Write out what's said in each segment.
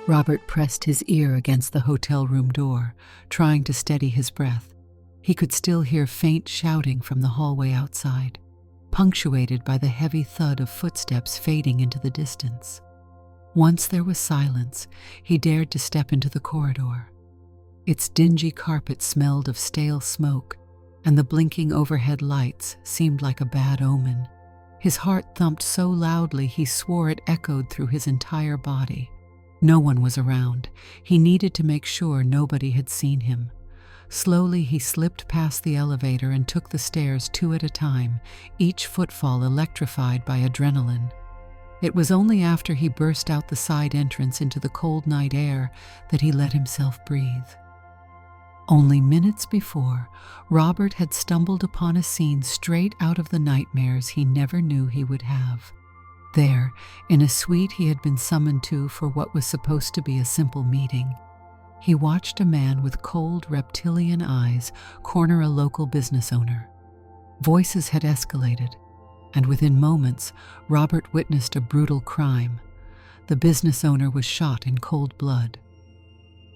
Robert pressed his ear against the hotel room door, trying to steady his breath. He could still hear faint shouting from the hallway outside, punctuated by the heavy thud of footsteps fading into the distance. Once there was silence, he dared to step into the corridor. Its dingy carpet smelled of stale smoke, and the blinking overhead lights seemed like a bad omen. His heart thumped so loudly he swore it echoed through his entire body. No one was around. He needed to make sure nobody had seen him. Slowly he slipped past the elevator and took the stairs 2 at a time, each footfall electrified by adrenaline. It was only after he burst out the side entrance into the cold night air that he let himself breathe. Only minutes before, Robert had stumbled upon a scene straight out of the nightmares he never knew he would have. There, in a suite he had been summoned to for what was supposed to be a simple meeting, he watched a man with cold, reptilian eyes corner a local business owner. Voices had escalated, and within moments, Robert witnessed a brutal crime. The business owner was shot in cold blood.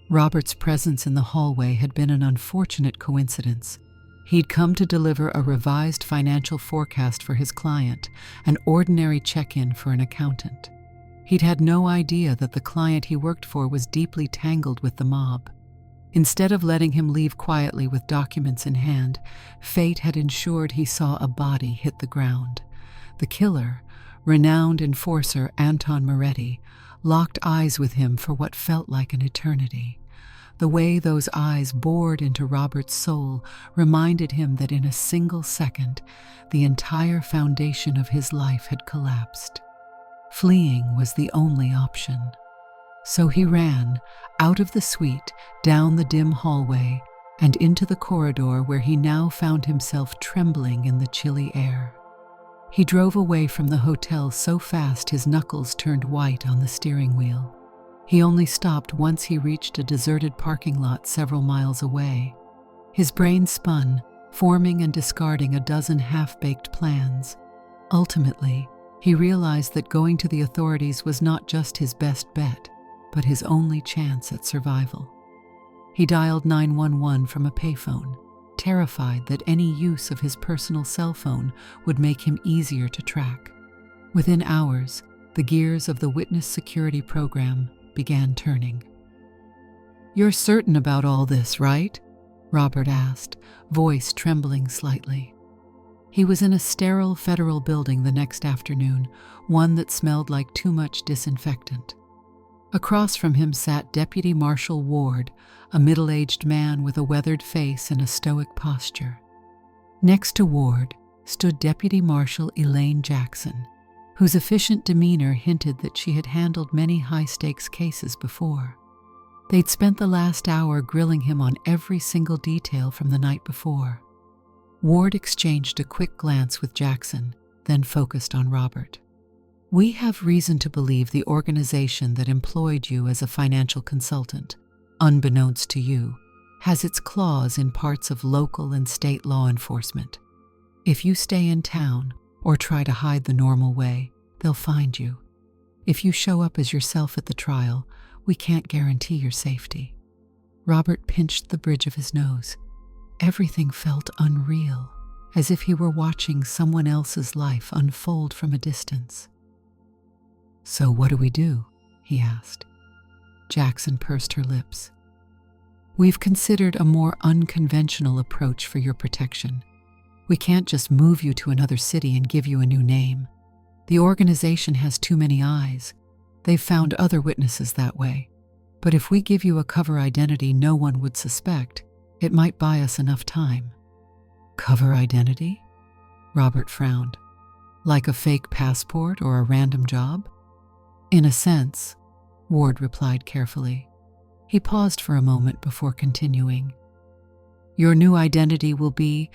Robert's presence in the hallway had been an unfortunate coincidence. He'd come to deliver a revised financial forecast for his client, an ordinary check-in for an accountant. He'd had no idea that the client he worked for was deeply tangled with the mob. Instead of letting him leave quietly with documents in hand, fate had ensured he saw a body hit the ground. The killer, renowned enforcer Anton Moretti, locked eyes with him for what felt like an eternity. The way those eyes bored into Robert's soul reminded him that in a single second, the entire foundation of his life had collapsed. Fleeing was the only option. So he ran, out of the suite, down the dim hallway, and into the corridor where he now found himself trembling in the chilly air. He drove away from the hotel so fast his knuckles turned white on the steering wheel. He only stopped once he reached a deserted parking lot several miles away. His brain spun, forming and discarding a dozen half-baked plans. Ultimately, he realized that going to the authorities was not just his best bet, but his only chance at survival. He dialed 911 from a payphone, terrified that any use of his personal cell phone would make him easier to track. Within hours, the gears of the witness security program began turning. "You're certain about all this, right?" Robert asked, voice trembling slightly. He was in a sterile federal building the next afternoon, one that smelled like too much disinfectant. Across from him sat Deputy Marshal Ward, a middle-aged man with a weathered face and a stoic posture. Next to Ward stood Deputy Marshal Elaine Jackson, whose efficient demeanor hinted that she had handled many high-stakes cases before. They'd spent the last hour grilling him on every single detail from the night before. Ward exchanged a quick glance with Jackson, then focused on Robert. "We have reason to believe the organization that employed you as a financial consultant, unbeknownst to you, has its claws in parts of local and state law enforcement. If you stay in town or try to hide the normal way, they'll find you. If you show up as yourself at the trial, we can't guarantee your safety." Robert pinched the bridge of his nose. Everything felt unreal, as if he were watching someone else's life unfold from a distance. "So what do we do?" he asked. Jackson pursed her lips. "We've considered a more unconventional approach for your protection. We can't just move you to another city and give you a new name. The organization has too many eyes. They've found other witnesses that way. But if we give you a cover identity no one would suspect, it might buy us enough time." "Cover identity?" Robert frowned. "Like a fake passport or a random job?" "In a sense," Ward replied carefully. He paused for a moment before continuing. "Your new identity will be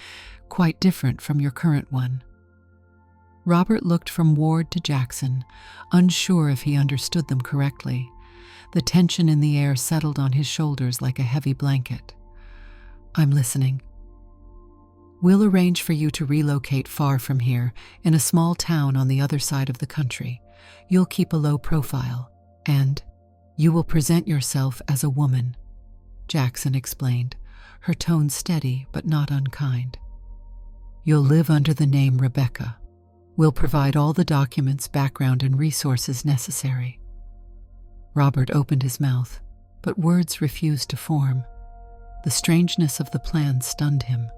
quite different from your current one." Robert looked from Ward to Jackson, unsure if he understood them correctly. The tension in the air settled on his shoulders like a heavy blanket. "I'm listening." "We'll arrange for you to relocate far from here, in a small town on the other side of the country. You'll keep a low profile, and You will present yourself as a woman, Jackson explained, her tone steady but not unkind. You'll live under the name Rebecca. We'll provide all the documents, background, and resources necessary. Robert opened his mouth, but words refused to form. The strangeness of the plan stunned him.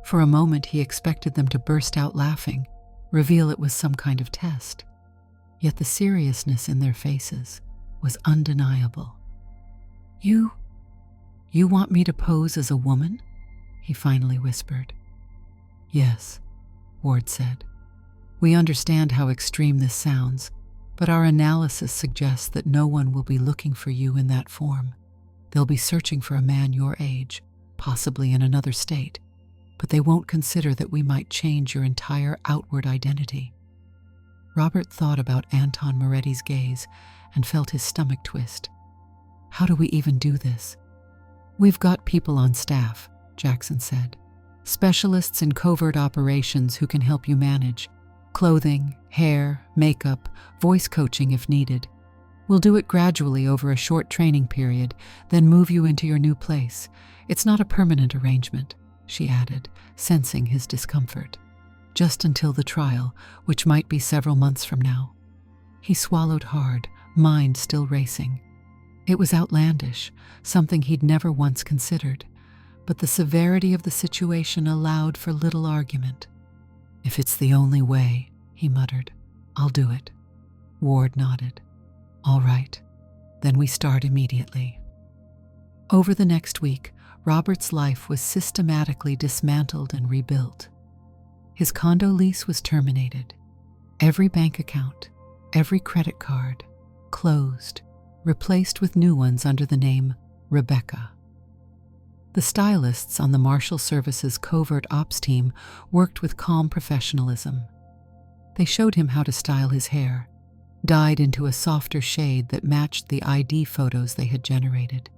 For a moment he expected them to burst out laughing, reveal it was some kind of test. Yet the seriousness in their faces was undeniable. You want me to pose as a woman?" he finally whispered. "Yes," Ward said. "We understand how extreme this sounds, but our analysis suggests that no one will be looking for you in that form. They'll be searching for a man your age, possibly in another state, but they won't consider that we might change your entire outward identity." Robert thought about Anton Moretti's gaze and felt his stomach twist. How do we even do this? "We've got people on staff," Jackson said. "Specialists in covert operations who can help you manage. Clothing, hair, makeup, voice coaching if needed. We'll do it gradually over a short training period, then move you into your new place. It's not a permanent arrangement," she added, sensing his discomfort. "Just until the trial, which might be several months from now." He swallowed hard, mind still racing. It was outlandish, something he'd never once considered, but the severity of the situation allowed for little argument. "If it's the only way," he muttered, "I'll do it." Ward nodded. "All right, then we start immediately." Over the next week, Robert's life was systematically dismantled and rebuilt. His condo lease was terminated. Every bank account, every credit card, closed, replaced with new ones under the name Rebecca. The stylists on the Marshal Service's covert ops team worked with calm professionalism. They showed him how to style his hair, dyed into a softer shade that matched the ID photos they had generated,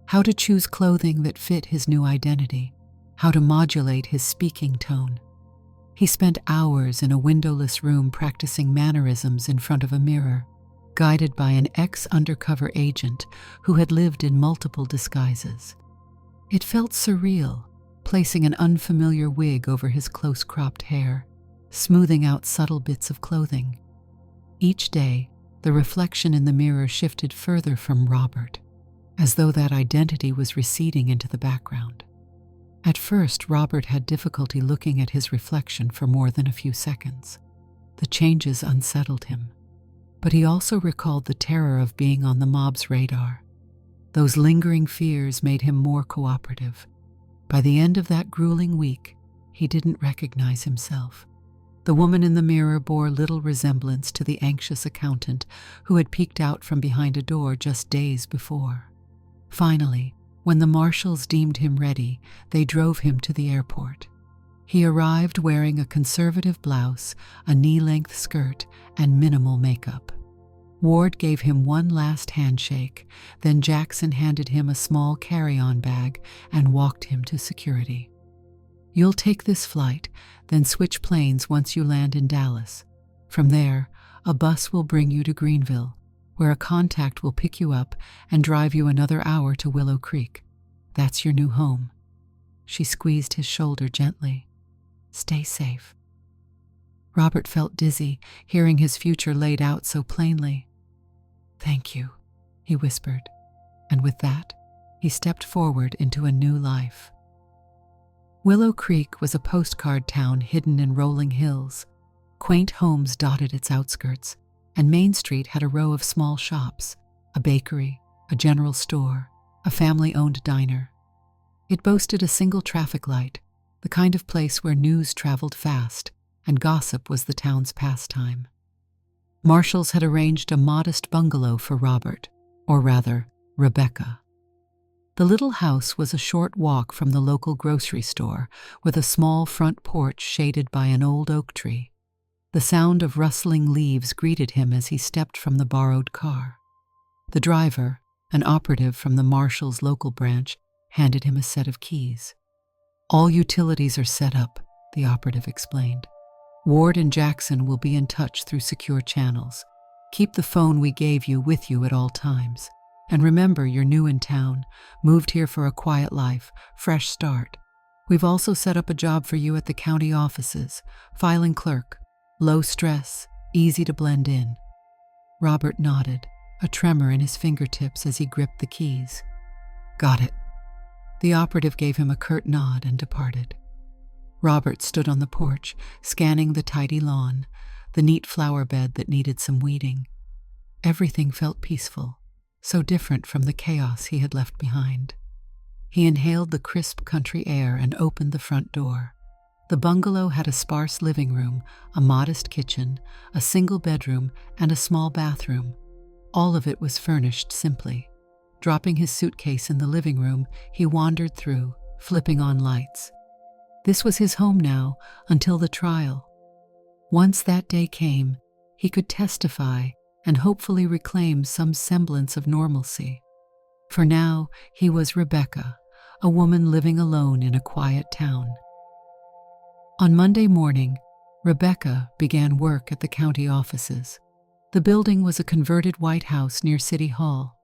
how to choose clothing that fit his new identity, how to modulate his speaking tone. He spent hours in a windowless room practicing mannerisms in front of a mirror, guided by an ex-undercover agent who had lived in multiple disguises. It felt surreal, placing an unfamiliar wig over his close-cropped hair, smoothing out subtle bits of clothing. Each day, the reflection in the mirror shifted further from Robert, as though that identity was receding into the background. At first, Robert had difficulty looking at his reflection for more than a few seconds. The changes unsettled him, but he also recalled the terror of being on the mob's radar. Those lingering fears made him more cooperative. By the end of that grueling week, he didn't recognize himself. The woman in the mirror bore little resemblance to the anxious accountant who had peeked out from behind a door just days before. Finally, when the marshals deemed him ready, they drove him to the airport. He arrived wearing a conservative blouse, a knee-length skirt, and minimal makeup. Ward gave him one last handshake, then Jackson handed him a small carry-on bag and walked him to security. "You'll take this flight, then switch planes once you land in Dallas. From there, a bus will bring you to Greenville, where a contact will pick you up and drive you another hour to Willow Creek. That's your new home." She squeezed his shoulder gently. "Stay safe." Robert felt dizzy, hearing his future laid out so plainly. "Thank you," he whispered, and with that, he stepped forward into a new life. Willow Creek was a postcard town hidden in rolling hills. Quaint homes dotted its outskirts, and Main Street had a row of small shops, a bakery, a general store, a family-owned diner. It boasted a single traffic light, the kind of place where news traveled fast, and gossip was the town's pastime. Marshals had arranged a modest bungalow for Robert, or rather, Rebecca. The little house was a short walk from the local grocery store, with a small front porch shaded by an old oak tree. The sound of rustling leaves greeted him as he stepped from the borrowed car. The driver, an operative from the Marshal's local branch, handed him a set of keys. "All utilities are set up," the operative explained. "Ward and Jackson will be in touch through secure channels. Keep the phone we gave you with you at all times." And remember, you're new in town, moved here for a quiet life, fresh start. We've also set up a job for you at the county offices, filing clerk, low stress, easy to blend in." Robert nodded, a tremor in his fingertips as he gripped the keys. "Got it." The operative gave him a curt nod and departed. Robert stood on the porch, scanning the tidy lawn, the neat flower bed that needed some weeding. Everything felt peaceful, so different from the chaos he had left behind. He inhaled the crisp country air and opened the front door. The bungalow had a sparse living room, a modest kitchen, a single bedroom, and a small bathroom. All of it was furnished simply. Dropping his suitcase in the living room, he wandered through, flipping on lights. This was his home now, until the trial. Once that day came, he could testify and hopefully reclaim some semblance of normalcy. For now, he was Rebecca, a woman living alone in a quiet town. On Monday morning, Rebecca began work at the county offices. The building was a converted White House near City Hall.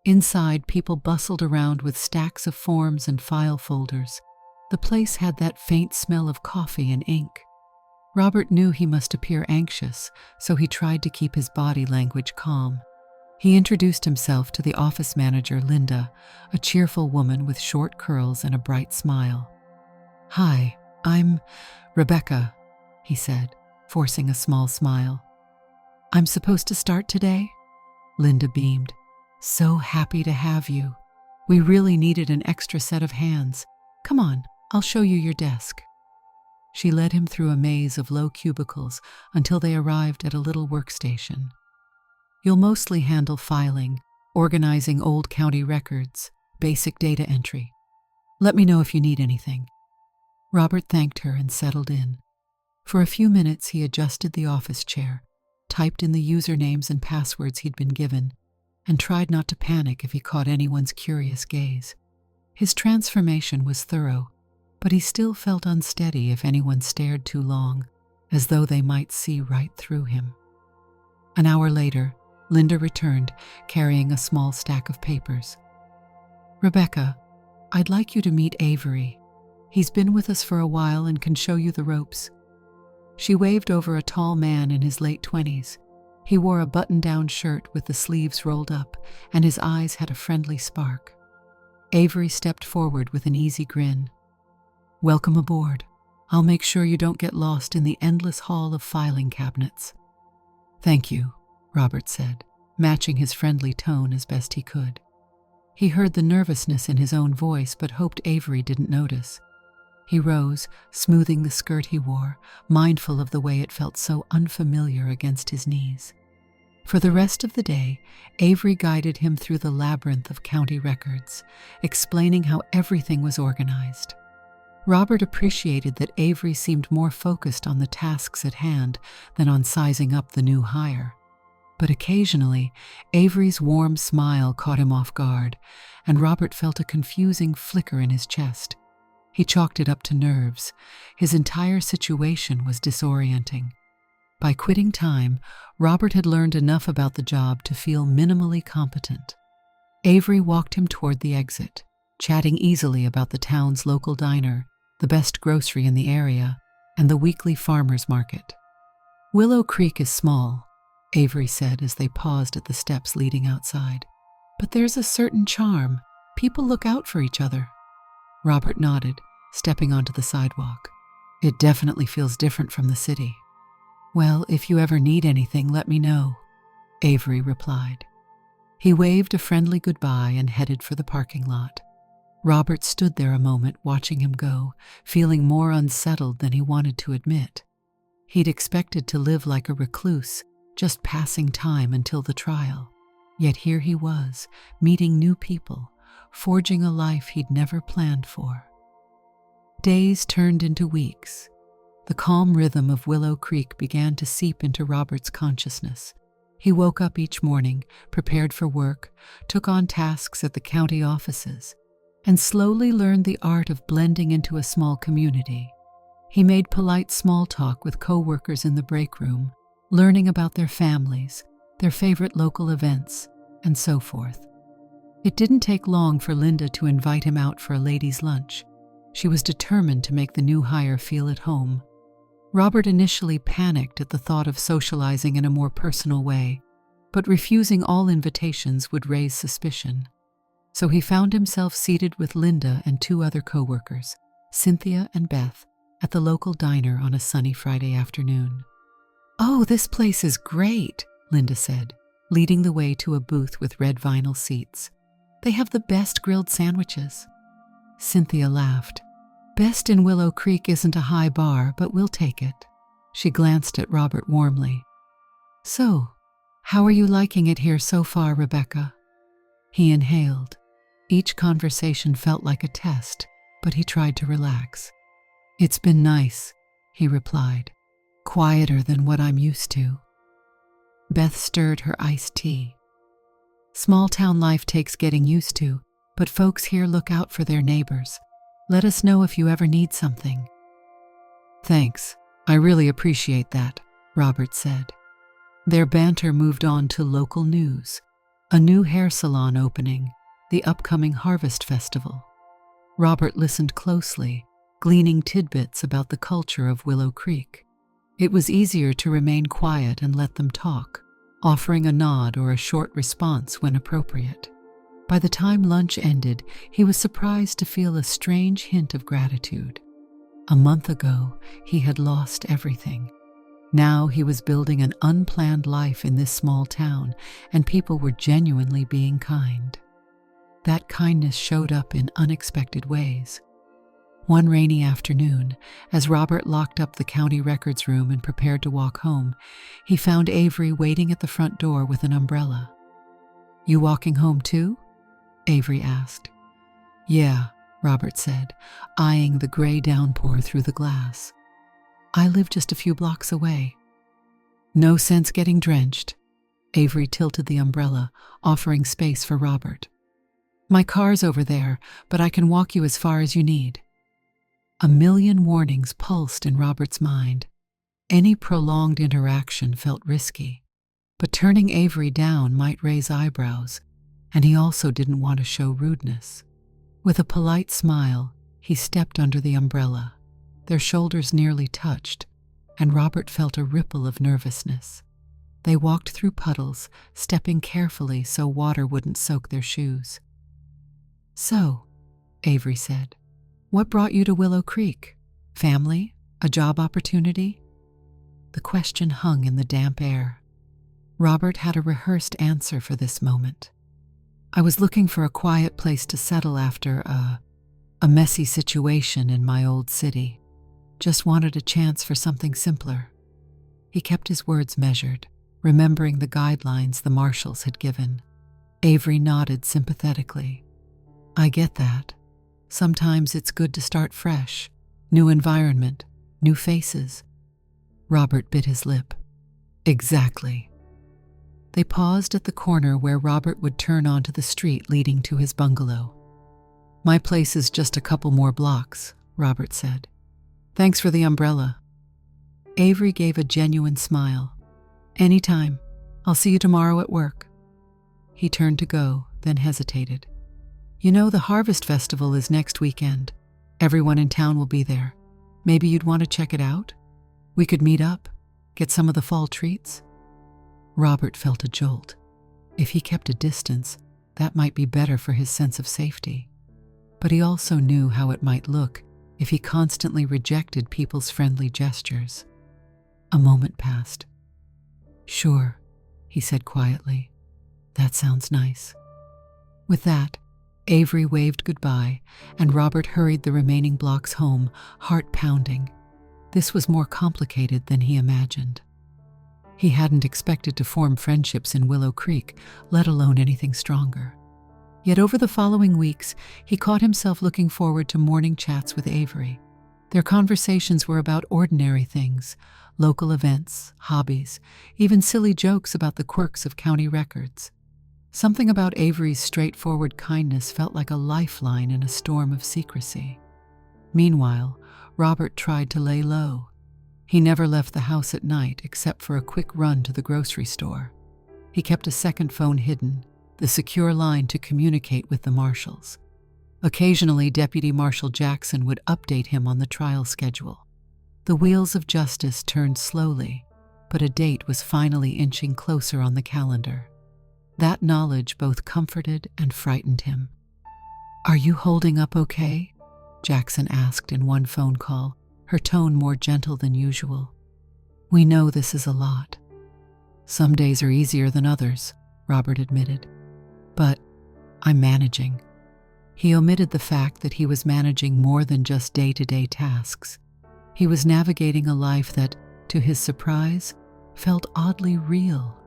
Inside, people bustled around with stacks of forms and file folders. The place had that faint smell of coffee and ink. Robert knew he must appear anxious, so he tried to keep his body language calm. He introduced himself to the office manager, Linda, a cheerful woman with short curls and a bright smile. "Hi, I'm Rebecca," he said, forcing a small smile. "I'm supposed to start today?" Linda beamed. "So happy to have you. We really needed an extra set of hands. Come on, I'll show you your desk." She led him through a maze of low cubicles until they arrived at a little workstation. "You'll mostly handle filing, organizing old county records, basic data entry. Let me know if you need anything." Robert thanked her and settled in. For a few minutes he adjusted the office chair, typed in the usernames and passwords he'd been given, and tried not to panic if he caught anyone's curious gaze. His transformation was thorough, but he still felt unsteady if anyone stared too long, as though they might see right through him. An hour later, Linda returned, carrying a small stack of papers. "Rebecca, I'd like you to meet Avery. He's been with us for a while and can show you the ropes." She waved over a tall man in his late 20s. He wore a button-down shirt with the sleeves rolled up, and his eyes had a friendly spark. Avery stepped forward with an easy grin. "Welcome aboard. I'll make sure you don't get lost in the endless hall of filing cabinets." "Thank you," Robert said, matching his friendly tone as best he could. He heard the nervousness in his own voice but hoped Avery didn't notice. He rose, smoothing the skirt he wore, mindful of the way it felt so unfamiliar against his knees. For the rest of the day, Avery guided him through the labyrinth of county records, explaining how everything was organized. Robert appreciated that Avery seemed more focused on the tasks at hand than on sizing up the new hire. But occasionally, Avery's warm smile caught him off guard, and Robert felt a confusing flicker in his chest. He chalked it up to nerves. His entire situation was disorienting. By quitting time, Robert had learned enough about the job to feel minimally competent. Avery walked him toward the exit, chatting easily about the town's local diner, the best grocery in the area, and the weekly farmers market. "Willow Creek is small," Avery said as they paused at the steps leading outside. "But there's a certain charm. People look out for each other." Robert nodded, stepping onto the sidewalk. "It definitely feels different from the city." "Well, if you ever need anything, let me know," Avery replied. He waved a friendly goodbye and headed for the parking lot. Robert stood there a moment watching him go, feeling more unsettled than he wanted to admit. He'd expected to live like a recluse, just passing time until the trial. Yet here he was, meeting new people, forging a life he'd never planned for. Days turned into weeks. The calm rhythm of Willow Creek began to seep into Robert's consciousness. He woke up each morning, prepared for work, took on tasks at the county offices, and slowly learned the art of blending into a small community. He made polite small talk with co-workers in the break room, learning about their families, their favorite local events, and so forth. It didn't take long for Linda to invite him out for a ladies' lunch. She was determined to make the new hire feel at home. Robert initially panicked at the thought of socializing in a more personal way, but refusing all invitations would raise suspicion. So he found himself seated with Linda and two other coworkers, Cynthia and Beth, at the local diner on a sunny Friday afternoon. "Oh, this place is great," Linda said, leading the way to a booth with red vinyl seats. "They have the best grilled sandwiches." Cynthia laughed. "Best in Willow Creek isn't a high bar, but we'll take it." She glanced at Robert warmly. "So, how are you liking it here so far, Rebecca?" He inhaled. Each conversation felt like a test, but he tried to relax. "It's been nice," he replied. "Quieter than what I'm used to." Beth stirred her iced tea. "Small-town life takes getting used to, but folks here look out for their neighbors. Let us know if you ever need something." "Thanks. I really appreciate that," Robert said. Their banter moved on to local news. A new hair salon opening, the upcoming Harvest Festival. Robert listened closely, gleaning tidbits about the culture of Willow Creek. It was easier to remain quiet and let them talk, offering a nod or a short response when appropriate. By the time lunch ended, he was surprised to feel a strange hint of gratitude. A month ago, he had lost everything. Now he was building an unplanned life in this small town, and people were genuinely being kind. That kindness showed up in unexpected ways. One rainy afternoon, as Robert locked up the county records room and prepared to walk home, he found Avery waiting at the front door with an umbrella. "You walking home too?" Avery asked. "Yeah," Robert said, eyeing the gray downpour through the glass. "I live just a few blocks away." "No sense getting drenched." Avery tilted the umbrella, offering space for Robert. "My car's over there, but I can walk you as far as you need." A million warnings pulsed in Robert's mind. Any prolonged interaction felt risky, but turning Avery down might raise eyebrows, and he also didn't want to show rudeness. With a polite smile, he stepped under the umbrella. Their shoulders nearly touched, and Robert felt a ripple of nervousness. They walked through puddles, stepping carefully so water wouldn't soak their shoes. "So," Avery said, "what brought you to Willow Creek? Family? A job opportunity?" The question hung in the damp air. Robert had a rehearsed answer for this moment. "I was looking for a quiet place to settle after a messy situation in my old city. Just wanted a chance for something simpler." He kept his words measured, remembering the guidelines the marshals had given. Avery nodded sympathetically. "I get that. Sometimes it's good to start fresh. New environment, new faces." Robert bit his lip. "Exactly." They paused at the corner where Robert would turn onto the street leading to his bungalow. "My place is just a couple more blocks," Robert said. "Thanks for the umbrella." Avery gave a genuine smile. "Anytime. I'll see you tomorrow at work." He turned to go, then hesitated. "You know, the Harvest Festival is next weekend. Everyone in town will be there. Maybe you'd want to check it out? We could meet up, get some of the fall treats." Robert felt a jolt. If he kept a distance, that might be better for his sense of safety. But he also knew how it might look if he constantly rejected people's friendly gestures. A moment passed. "Sure," he said quietly. "That sounds nice." With that, Avery waved goodbye, and Robert hurried the remaining blocks home, heart pounding. This was more complicated than he imagined. He hadn't expected to form friendships in Willow Creek, let alone anything stronger. Yet over the following weeks, he caught himself looking forward to morning chats with Avery. Their conversations were about ordinary things, local events, hobbies, even silly jokes about the quirks of county records. Something about Avery's straightforward kindness felt like a lifeline in a storm of secrecy. Meanwhile, Robert tried to lay low. He never left the house at night except for a quick run to the grocery store. He kept a second phone hidden, the secure line to communicate with the marshals. Occasionally, Deputy Marshal Jackson would update him on the trial schedule. The wheels of justice turned slowly, but a date was finally inching closer on the calendar. That knowledge both comforted and frightened him. "Are you holding up okay?" Jackson asked in one phone call, her tone more gentle than usual. "We know this is a lot." "Some days are easier than others," Robert admitted. "But I'm managing." He omitted the fact that he was managing more than just day-to-day tasks. He was navigating a life that, to his surprise, felt oddly real.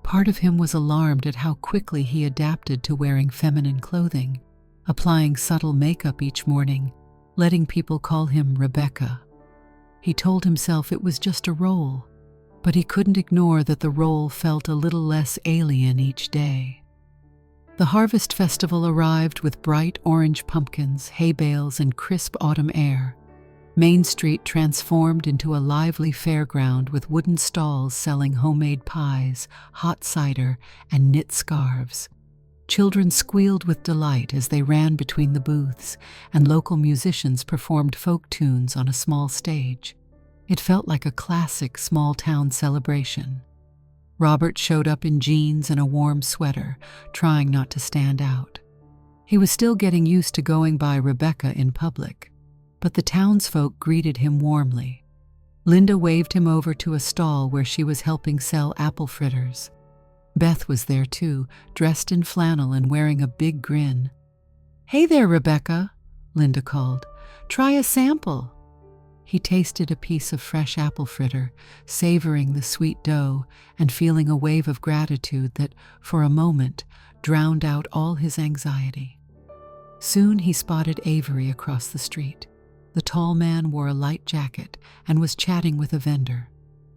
Part of him was alarmed at how quickly he adapted to wearing feminine clothing, applying subtle makeup each morning, letting people call him Rebecca. He told himself it was just a role, but he couldn't ignore that the role felt a little less alien each day. The Harvest Festival arrived with bright orange pumpkins, hay bales, and crisp autumn air. Main Street transformed into a lively fairground with wooden stalls selling homemade pies, hot cider, and knit scarves. Children squealed with delight as they ran between the booths, and local musicians performed folk tunes on a small stage. It felt like a classic small-town celebration. Robert showed up in jeans and a warm sweater, trying not to stand out. He was still getting used to going by Rebecca in public, but the townsfolk greeted him warmly. Linda waved him over to a stall where she was helping sell apple fritters. Beth was there too, dressed in flannel and wearing a big grin. "Hey there, Rebecca," Linda called. "Try a sample." He tasted a piece of fresh apple fritter, savoring the sweet dough and feeling a wave of gratitude that, for a moment, drowned out all his anxiety. Soon he spotted Avery across the street. The tall man wore a light jacket and was chatting with a vendor.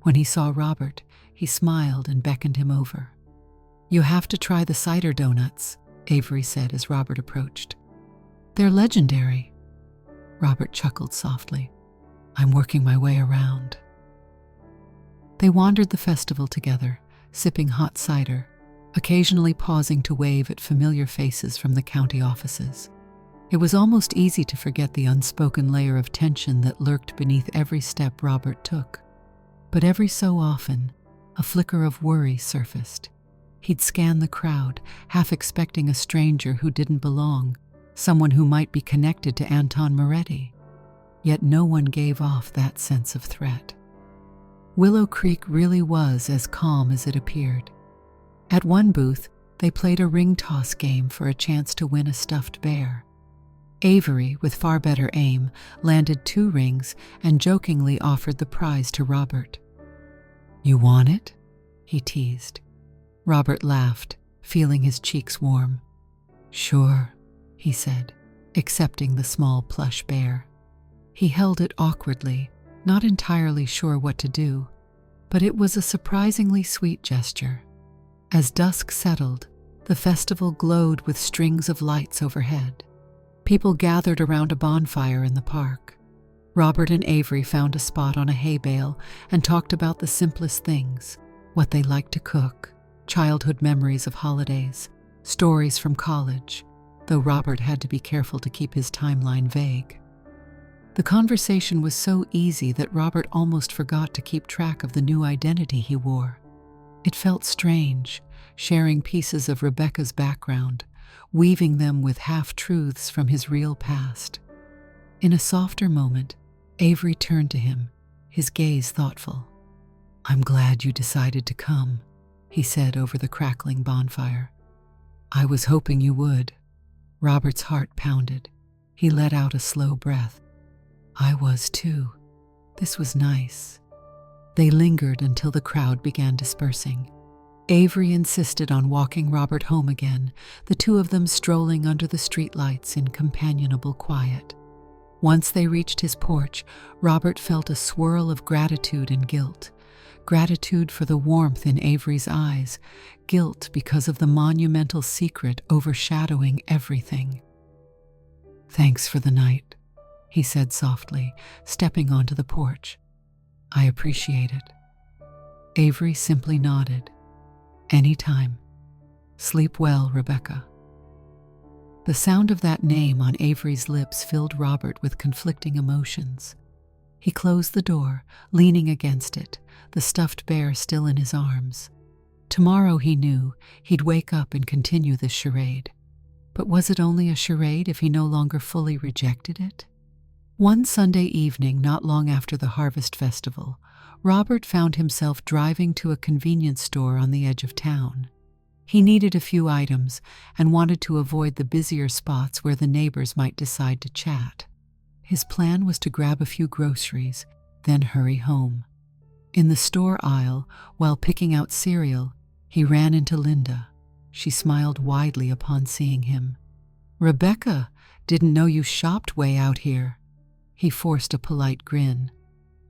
When he saw Robert, he smiled and beckoned him over. "You have to try the cider donuts," Avery said as Robert approached. "They're legendary." Robert chuckled softly. "I'm working my way around." They wandered the festival together, sipping hot cider, occasionally pausing to wave at familiar faces from the county offices. It was almost easy to forget the unspoken layer of tension that lurked beneath every step Robert took. But every so often, a flicker of worry surfaced. He'd scan the crowd, half expecting a stranger who didn't belong, someone who might be connected to Anton Moretti. Yet no one gave off that sense of threat. Willow Creek really was as calm as it appeared. At one booth, they played a ring toss game for a chance to win a stuffed bear. Avery, with far better aim, landed 2 rings and jokingly offered the prize to Robert. "You want it?" he teased. Robert laughed, feeling his cheeks warm. "Sure," he said, accepting the small plush bear. He held it awkwardly, not entirely sure what to do, but it was a surprisingly sweet gesture. As dusk settled, the festival glowed with strings of lights overhead. People gathered around a bonfire in the park. Robert and Avery found a spot on a hay bale and talked about the simplest things, what they liked to cook, childhood memories of holidays, stories from college, though Robert had to be careful to keep his timeline vague. The conversation was so easy that Robert almost forgot to keep track of the new identity he wore. It felt strange, sharing pieces of Rebecca's background, weaving them with half-truths from his real past. In a softer moment, Avery turned to him, his gaze thoughtful. "I'm glad you decided to come," he said over the crackling bonfire. "I was hoping you would." Robert's heart pounded. He let out a slow breath. "I was too. This was nice." They lingered until the crowd began dispersing. Avery insisted on walking Robert home again, the two of them strolling under the streetlights in companionable quiet. Once they reached his porch, Robert felt a swirl of gratitude and guilt. Gratitude for the warmth in Avery's eyes, guilt because of the monumental secret overshadowing everything. "Thanks for the night," he said softly, stepping onto the porch. "I appreciate it." Avery simply nodded. "Anytime." Sleep well, Rebecca." The sound of that name on Avery's lips filled Robert with conflicting emotions. He closed the door, leaning against it, the stuffed bear still in his arms. Tomorrow, he knew, he'd wake up and continue this charade. But was it only a charade if he no longer fully rejected it? One Sunday evening, not long after the Harvest Festival, Robert found himself driving to a convenience store on the edge of town. He needed a few items and wanted to avoid the busier spots where the neighbors might decide to chat. His plan was to grab a few groceries, then hurry home. In the store aisle, while picking out cereal, he ran into Linda. She smiled widely upon seeing him. "Rebecca, didn't know you shopped way out here." He forced a polite grin.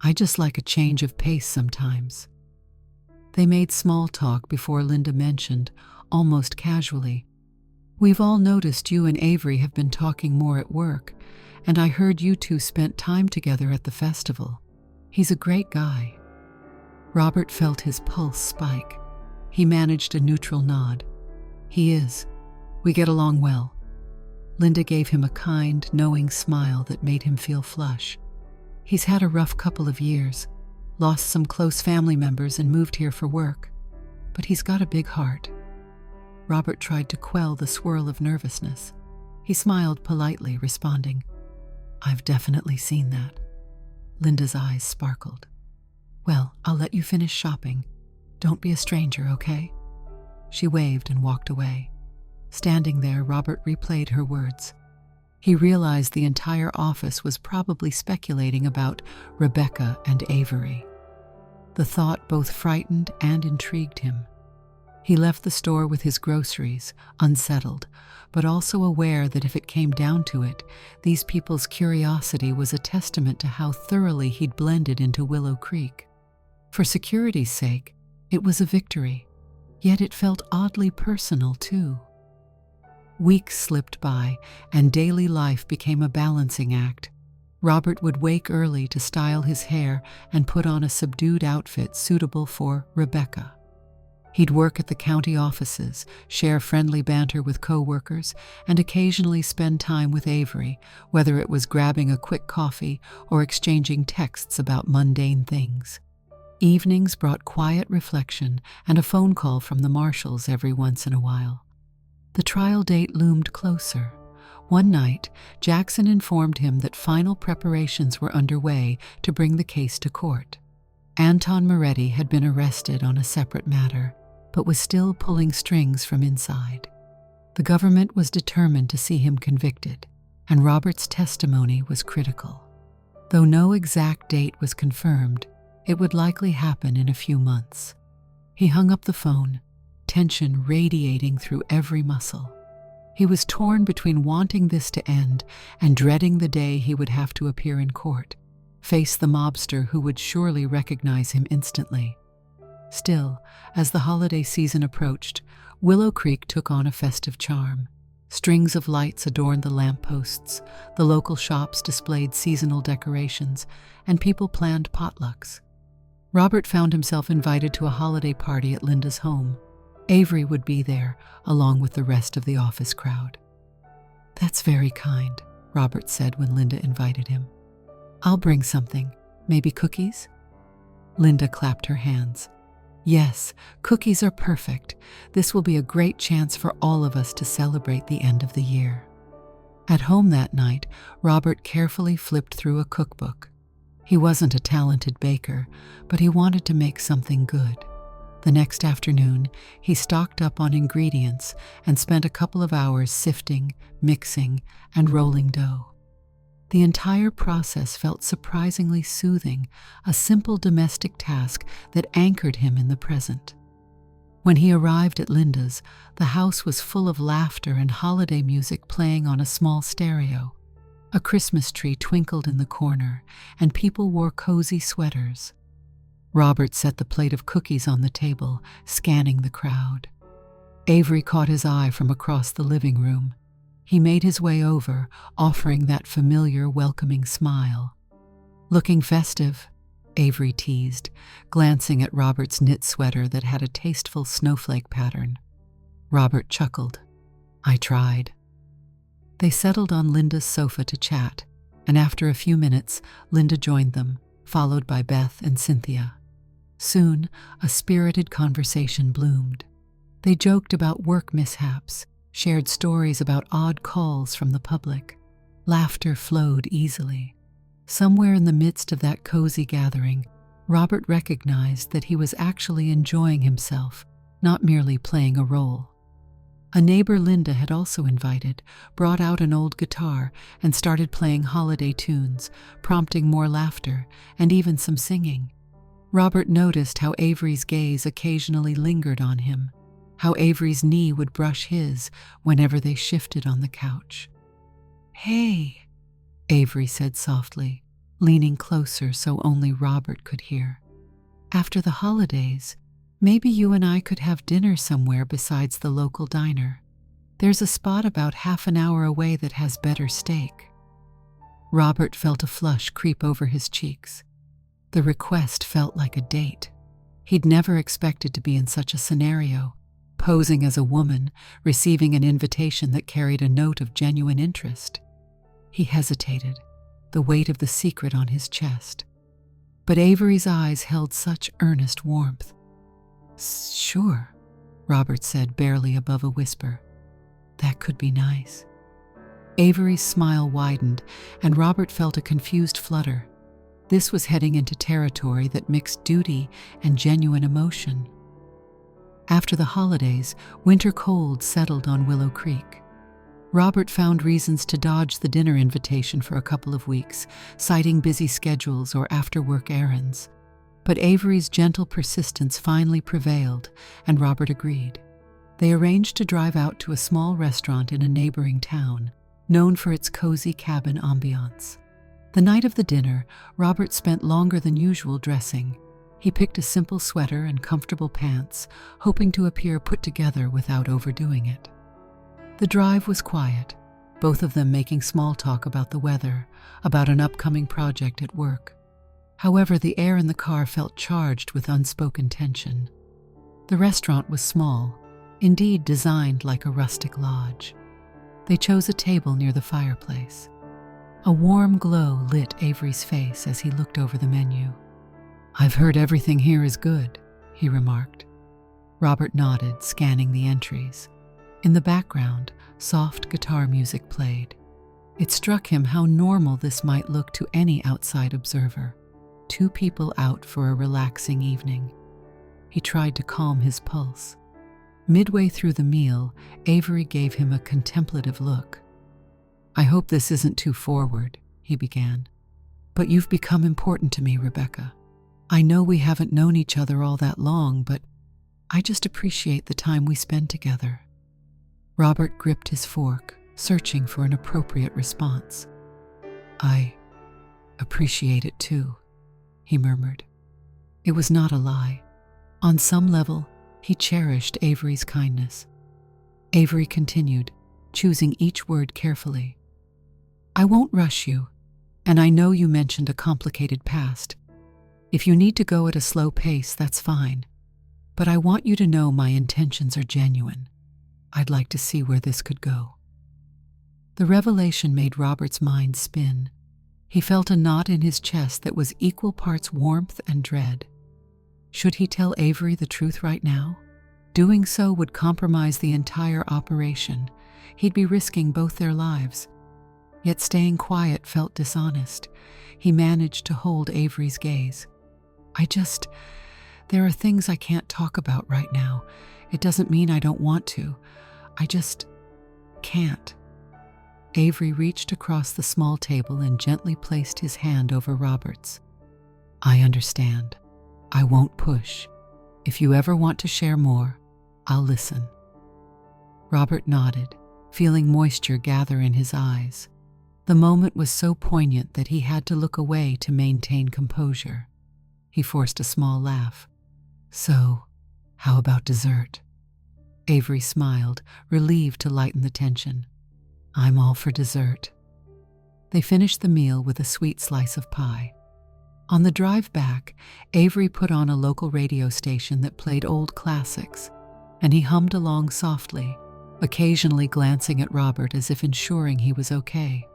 "I just like a change of pace sometimes." They made small talk before Linda mentioned, almost casually, "We've all noticed you and Avery have been talking more at work, and I heard you two spent time together at the festival. He's a great guy." Robert felt his pulse spike. He managed a neutral nod. "He is. We get along well." Linda gave him a kind, knowing smile that made him feel flush. "He's had a rough couple of years, lost some close family members and moved here for work. But he's got a big heart." Robert tried to quell the swirl of nervousness. He smiled politely, responding, "I've definitely seen that." Linda's eyes sparkled. "Well, I'll let you finish shopping. Don't be a stranger, okay?" She waved and walked away. Standing there, Robert replayed her words. He realized the entire office was probably speculating about Rebecca and Avery. The thought both frightened and intrigued him. He left the store with his groceries, unsettled, but also aware that if it came down to it, these people's curiosity was a testament to how thoroughly he'd blended into Willow Creek. For security's sake, it was a victory, yet it felt oddly personal too. Weeks slipped by, and daily life became a balancing act. Robert would wake early to style his hair and put on a subdued outfit suitable for Rebecca. He'd work at the county offices, share friendly banter with co-workers, and occasionally spend time with Avery, whether it was grabbing a quick coffee or exchanging texts about mundane things. Evenings brought quiet reflection and a phone call from the marshals every once in a while. The trial date loomed closer. One night, Jackson informed him that final preparations were underway to bring the case to court. Anton Moretti had been arrested on a separate matter, but was still pulling strings from inside. The government was determined to see him convicted, and Robert's testimony was critical. Though no exact date was confirmed, it would likely happen in a few months. He hung up the phone, tension radiating through every muscle. He was torn between wanting this to end and dreading the day he would have to appear in court, face the mobster who would surely recognize him instantly. Still, as the holiday season approached, Willow Creek took on a festive charm. Strings of lights adorned the lampposts, the local shops displayed seasonal decorations, and people planned potlucks. Robert found himself invited to a holiday party at Linda's home. Avery would be there, along with the rest of the office crowd. "That's very kind," Robert said when Linda invited him. "I'll bring something. Maybe cookies?" Linda clapped her hands. "Yes, cookies are perfect. This will be a great chance for all of us to celebrate the end of the year." At home that night, Robert carefully flipped through a cookbook. He wasn't a talented baker, but he wanted to make something good. The next afternoon, he stocked up on ingredients and spent a couple of hours sifting, mixing, and rolling dough. The entire process felt surprisingly soothing, a simple domestic task that anchored him in the present. When he arrived at Linda's, the house was full of laughter and holiday music playing on a small stereo. A Christmas tree twinkled in the corner, and people wore cozy sweaters. Robert set the plate of cookies on the table, scanning the crowd. Avery caught his eye from across the living room. He made his way over, offering that familiar, welcoming smile. "Looking festive," Avery teased, glancing at Robert's knit sweater that had a tasteful snowflake pattern. Robert chuckled. I tried. They settled on Linda's sofa to chat, and after a few minutes, Linda joined them, followed by Beth and Cynthia. Soon, a spirited conversation bloomed. They joked about work mishaps, shared stories about odd calls from the public. Laughter flowed easily. Somewhere in the midst of that cozy gathering, Robert recognized that he was actually enjoying himself, not merely playing a role. A neighbor Linda had also invited, brought out an old guitar and started playing holiday tunes, prompting more laughter and even some singing. Robert noticed how Avery's gaze occasionally lingered on him, how Avery's knee would brush his whenever they shifted on the couch. "Hey," Avery said softly, leaning closer so only Robert could hear. "After the holidays, maybe you and I could have dinner somewhere besides the local diner. There's a spot about half an hour away that has better steak." Robert felt a flush creep over his cheeks. The request felt like a date. He'd never expected to be in such a scenario, posing as a woman, receiving an invitation that carried a note of genuine interest. He hesitated, the weight of the secret on his chest. But Avery's eyes held such earnest warmth. "Sure," Robert said, barely above a whisper. "That could be nice." Avery's smile widened, and Robert felt a confused flutter. This was heading into territory that mixed duty and genuine emotion. After the holidays, winter cold settled on Willow Creek. Robert found reasons to dodge the dinner invitation for a couple of weeks, citing busy schedules or after-work errands. But Avery's gentle persistence finally prevailed, and Robert agreed. They arranged to drive out to a small restaurant in a neighboring town, known for its cozy cabin ambiance. The night of the dinner, Robert spent longer than usual dressing. He picked a simple sweater and comfortable pants, hoping to appear put together without overdoing it. The drive was quiet, both of them making small talk about the weather, about an upcoming project at work. However, the air in the car felt charged with unspoken tension. The restaurant was small, indeed designed like a rustic lodge. They chose a table near the fireplace. A warm glow lit Avery's face as he looked over the menu. "I've heard everything here is good," he remarked. Robert nodded, scanning the entries. In the background, soft guitar music played. It struck him how normal this might look to any outside observer. Two people out for a relaxing evening. He tried to calm his pulse. Midway through the meal, Avery gave him a contemplative look. "I hope this isn't too forward," he began. "But you've become important to me, Rebecca. I know we haven't known each other all that long, but I just appreciate the time we spend together." Robert gripped his fork, searching for an appropriate response. "I appreciate it too," he murmured. It was not a lie. On some level, he cherished Avery's kindness. Avery continued, choosing each word carefully. "I won't rush you, and I know you mentioned a complicated past. If you need to go at a slow pace, that's fine. But I want you to know my intentions are genuine. I'd like to see where this could go." The revelation made Robert's mind spin. He felt a knot in his chest that was equal parts warmth and dread. Should he tell Avery the truth right now? Doing so would compromise the entire operation. He'd be risking both their lives. Yet staying quiet felt dishonest. He managed to hold Avery's gaze. There are things I can't talk about right now. It doesn't mean I don't want to. I just can't." Avery reached across the small table and gently placed his hand over Robert's. "I understand. I won't push. If you ever want to share more, I'll listen." Robert nodded, feeling moisture gather in his eyes. The moment was so poignant that he had to look away to maintain composure. He forced a small laugh. "So, how about dessert?" Avery smiled, relieved to lighten the tension. "I'm all for dessert." They finished the meal with a sweet slice of pie. On the drive back, Avery put on a local radio station that played old classics, and he hummed along softly, occasionally glancing at Robert as if ensuring he was okay.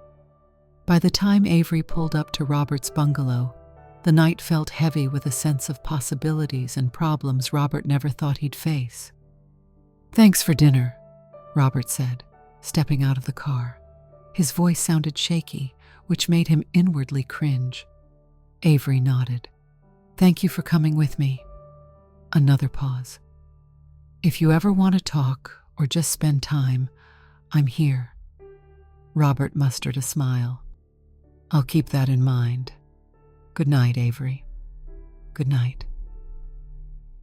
By the time Avery pulled up to Robert's bungalow, the night felt heavy with a sense of possibilities and problems Robert never thought he'd face. "Thanks for dinner," Robert said, stepping out of the car. His voice sounded shaky, which made him inwardly cringe. Avery nodded. "Thank you for coming with me." Another pause. "If you ever want to talk or just spend time, I'm here." Robert mustered a smile. "I'll keep that in mind. Good night, Avery." "Good night."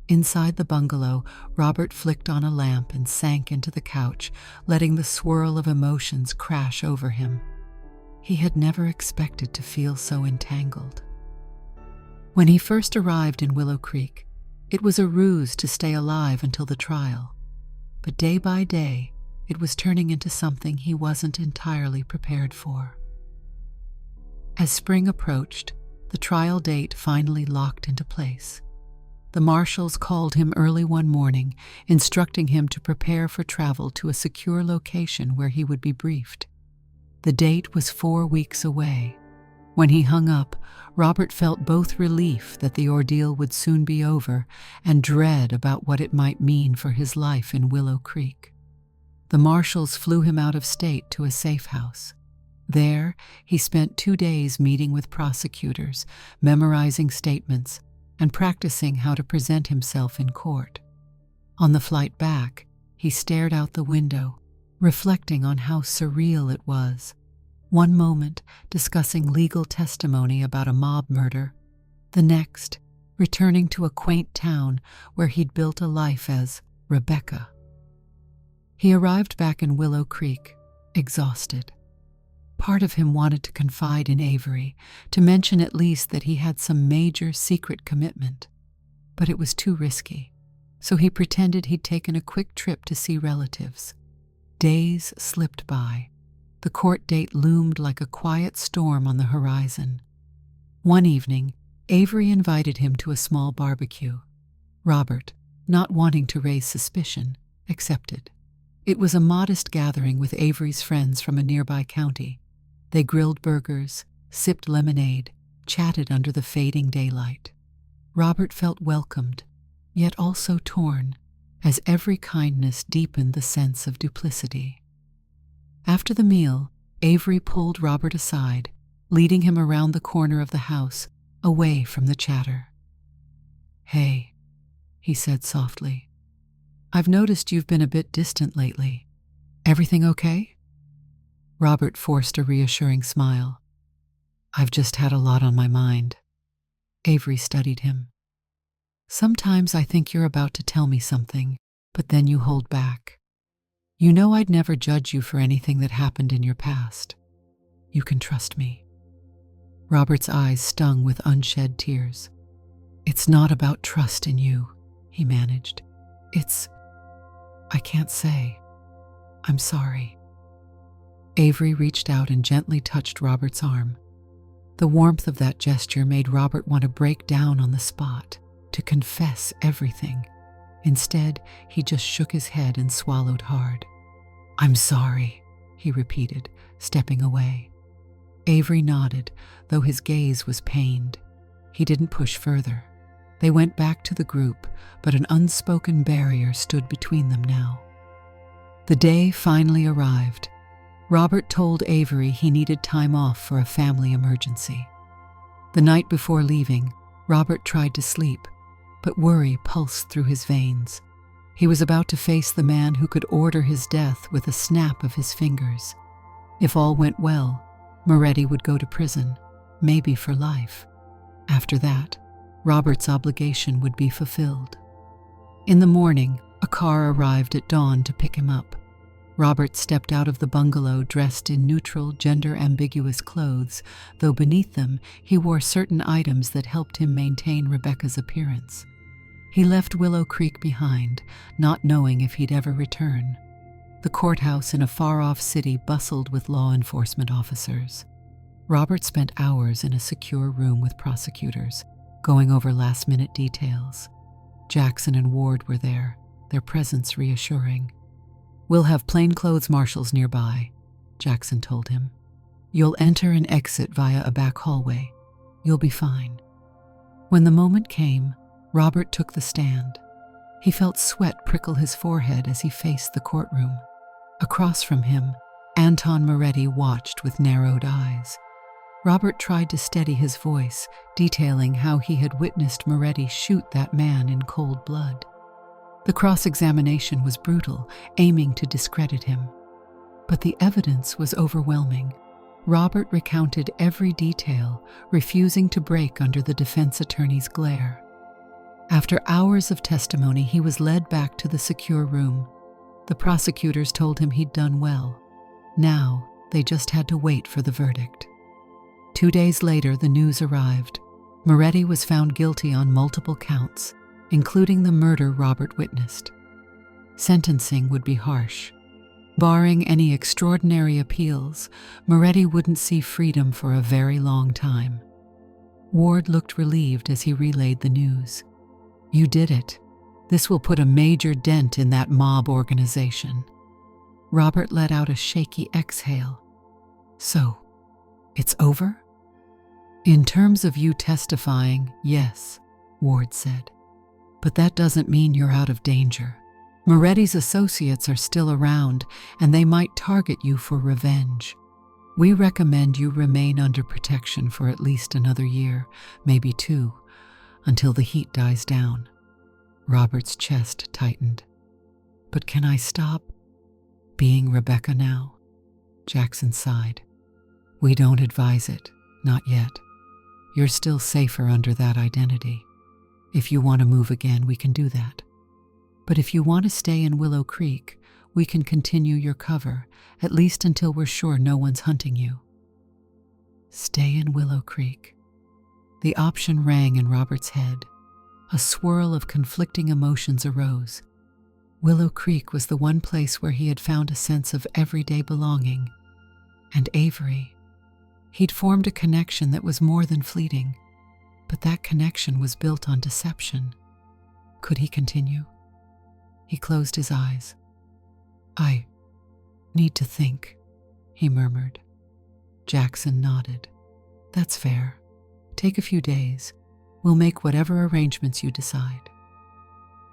Inside the bungalow, Robert flicked on a lamp and sank into the couch, letting the swirl of emotions crash over him. He had never expected to feel so entangled. When he first arrived in Willow Creek, it was a ruse to stay alive until the trial. But day by day, it was turning into something he wasn't entirely prepared for. As spring approached, the trial date finally locked into place. The marshals called him early one morning, instructing him to prepare for travel to a secure location where he would be briefed. The date was 4 weeks away. When he hung up, Robert felt both relief that the ordeal would soon be over and dread about what it might mean for his life in Willow Creek. The marshals flew him out of state to a safe house. There, he spent 2 days meeting with prosecutors, memorizing statements, and practicing how to present himself in court. On the flight back, he stared out the window, reflecting on how surreal it was. One moment, discussing legal testimony about a mob murder. The next, returning to a quaint town where he'd built a life as Rebecca. He arrived back in Willow Creek, exhausted. Part of him wanted to confide in Avery, to mention at least that he had some major secret commitment. But it was too risky, so he pretended he'd taken a quick trip to see relatives. Days slipped by. The court date loomed like a quiet storm on the horizon. One evening, Avery invited him to a small barbecue. Robert, not wanting to raise suspicion, accepted. It was a modest gathering with Avery's friends from a nearby county. They grilled burgers, sipped lemonade, chatted under the fading daylight. Robert felt welcomed, yet also torn, as every kindness deepened the sense of duplicity. After the meal, Avery pulled Robert aside, leading him around the corner of the house, away from the chatter. "Hey," he said softly. "I've noticed you've been a bit distant lately. Everything okay?" Robert forced a reassuring smile. "I've just had a lot on my mind." Avery studied him. "Sometimes I think you're about to tell me something, but then you hold back. You know I'd never judge you for anything that happened in your past. You can trust me." Robert's eyes stung with unshed tears. "It's not about trust in you," he managed. I can't say. I'm sorry." Avery reached out and gently touched Robert's arm. The warmth of that gesture made Robert want to break down on the spot, to confess everything. Instead, he just shook his head and swallowed hard. "I'm sorry," he repeated, stepping away. Avery nodded, though his gaze was pained. He didn't push further. They went back to the group, but an unspoken barrier stood between them now. The day finally arrived. Robert told Avery he needed time off for a family emergency. The night before leaving, Robert tried to sleep, but worry pulsed through his veins. He was about to face the man who could order his death with a snap of his fingers. If all went well, Moretti would go to prison, maybe for life. After that, Robert's obligation would be fulfilled. In the morning, a car arrived at dawn to pick him up. Robert stepped out of the bungalow dressed in neutral, gender-ambiguous clothes, though beneath them he wore certain items that helped him maintain Rebecca's appearance. He left Willow Creek behind, not knowing if he'd ever return. The courthouse in a far-off city bustled with law enforcement officers. Robert spent hours in a secure room with prosecutors, going over last-minute details. Jackson and Ward were there, their presence reassuring. "We'll have plainclothes marshals nearby," Jackson told him. "You'll enter and exit via a back hallway. You'll be fine." When the moment came, Robert took the stand. He felt sweat prickle his forehead as he faced the courtroom. Across from him, Anton Moretti watched with narrowed eyes. Robert tried to steady his voice, detailing how he had witnessed Moretti shoot that man in cold blood. The cross-examination was brutal, aiming to discredit him. But the evidence was overwhelming. Robert recounted every detail, refusing to break under the defense attorney's glare. After hours of testimony, he was led back to the secure room. The prosecutors told him he'd done well. Now, they just had to wait for the verdict. 2 days later, the news arrived. Moretti was found guilty on multiple counts, including the murder Robert witnessed. Sentencing would be harsh. Barring any extraordinary appeals, Moretti wouldn't see freedom for a very long time. Ward looked relieved as he relayed the news. "You did it. This will put a major dent in that mob organization." Robert let out a shaky exhale. "So, it's over?" "In terms of you testifying, yes," Ward said. "But that doesn't mean you're out of danger. Moretti's associates are still around, and they might target you for revenge. We recommend you remain under protection for at least another year, maybe 2, until the heat dies down." Robert's chest tightened. "But can I stop being Rebecca now?" Jackson sighed. "We don't advise it, not yet. You're still safer under that identity. If you want to move again, we can do that. But if you want to stay in Willow Creek, we can continue your cover, at least until we're sure no one's hunting you." Stay in Willow Creek. The option rang in Robert's head. A swirl of conflicting emotions arose. Willow Creek was the one place where he had found a sense of everyday belonging. And Avery. He'd formed a connection that was more than fleeting, but that connection was built on deception. Could he continue? He closed his eyes. "I need to think," he murmured. Jackson nodded. "That's fair. Take a few days. We'll make whatever arrangements you decide."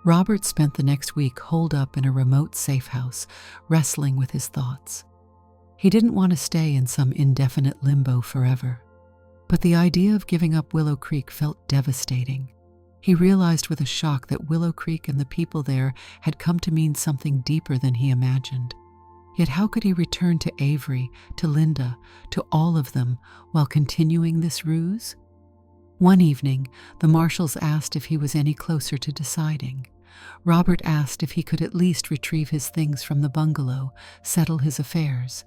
Robert spent the next week holed up in a remote safe house, wrestling with his thoughts. He didn't want to stay in some indefinite limbo forever. But the idea of giving up Willow Creek felt devastating. He realized with a shock that Willow Creek and the people there had come to mean something deeper than he imagined. Yet how could he return to Avery, to Linda, to all of them, while continuing this ruse? One evening, the marshals asked if he was any closer to deciding. Robert asked if he could at least retrieve his things from the bungalow, settle his affairs.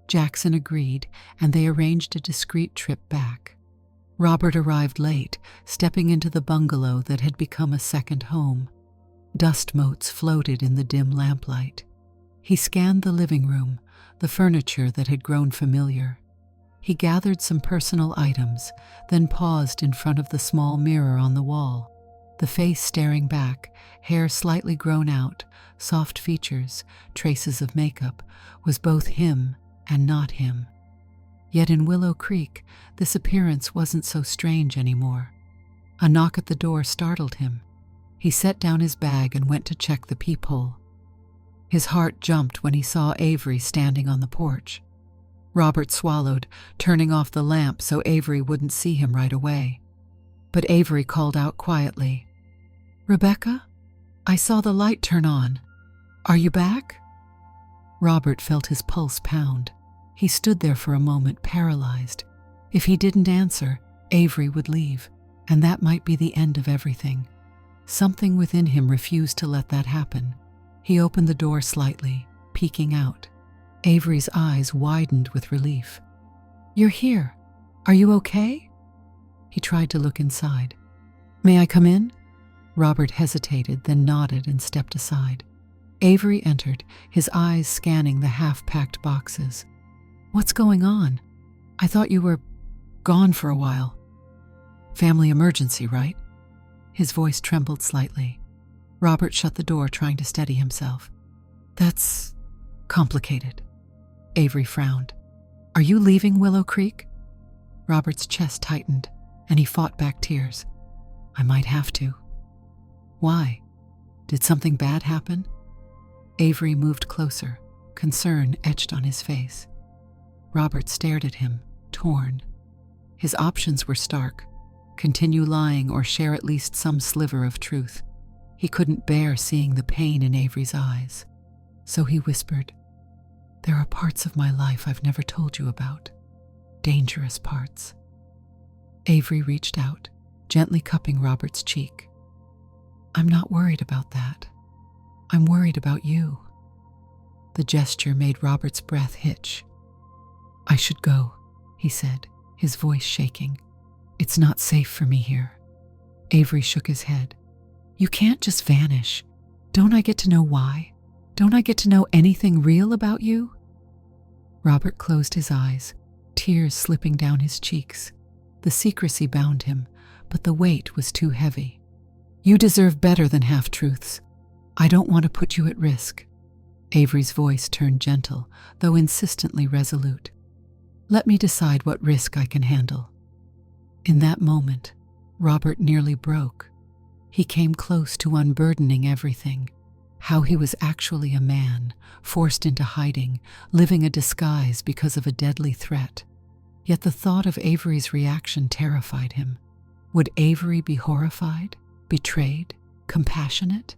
Jackson agreed, and they arranged a discreet trip back. Robert arrived late, stepping into the bungalow that had become a second home. Dust motes floated in the dim lamplight. He scanned the living room, the furniture that had grown familiar. He gathered some personal items, then paused in front of the small mirror on the wall. The face staring back, hair slightly grown out, soft features, traces of makeup, was both him and not him. Yet in Willow Creek, this appearance wasn't so strange anymore. A knock at the door startled him. He set down his bag and went to check the peephole. His heart jumped when he saw Avery standing on the porch. Robert swallowed, turning off the lamp so Avery wouldn't see him right away. But Avery called out quietly, "Rebecca? I saw the light turn on. Are you back?" Robert felt his pulse pound. He stood there for a moment, paralyzed. If he didn't answer, Avery would leave, and that might be the end of everything. Something within him refused to let that happen. He opened the door slightly, peeking out. Avery's eyes widened with relief. "You're here. Are you okay?" He tried to look inside. "May I come in?" Robert hesitated, then nodded and stepped aside. Avery entered, his eyes scanning the half-packed boxes. "What's going on? I thought you were gone for a while." "Family emergency, right?" His voice trembled slightly. Robert shut the door, trying to steady himself. That's complicated. Avery frowned. Are you leaving Willow Creek? Robert's chest tightened, and he fought back tears. I might have to. Why? Did something bad happen? Avery moved closer, concern etched on his face. Robert stared at him, torn. His options were stark: continue lying or share at least some sliver of truth. He couldn't bear seeing the pain in Avery's eyes. So he whispered, There are parts of my life I've never told you about. Dangerous parts. Avery reached out, gently cupping Robert's cheek. I'm not worried about that. I'm worried about you. The gesture made Robert's breath hitch. I should go, he said, his voice shaking. It's not safe for me here. Avery shook his head. You can't just vanish. Don't I get to know why? Don't I get to know anything real about you? Robert closed his eyes, tears slipping down his cheeks. The secrecy bound him, but the weight was too heavy. You deserve better than half-truths. I don't want to put you at risk. Avery's voice turned gentle, though insistently resolute. Let me decide what risk I can handle. In that moment, Robert nearly broke. He came close to unburdening everything. How he was actually a man, forced into hiding, living a disguise because of a deadly threat. Yet the thought of Avery's reaction terrified him. Would Avery be horrified, betrayed, compassionate?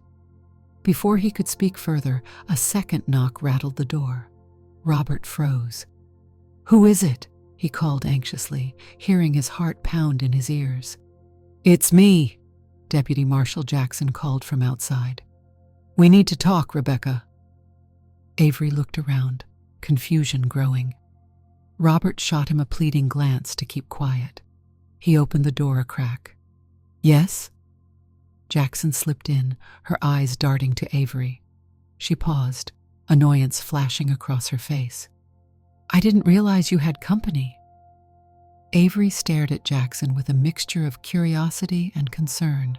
Before he could speak further, a second knock rattled the door. Robert froze. Who is it? He called anxiously, hearing his heart pound in his ears. It's me, Deputy Marshal Jackson called from outside. We need to talk, Rebecca. Avery looked around, confusion growing. Robert shot him a pleading glance to keep quiet. He opened the door a crack. Yes? Jackson slipped in, her eyes darting to Avery. She paused, annoyance flashing across her face. I didn't realize you had company. Avery stared at Jackson with a mixture of curiosity and concern.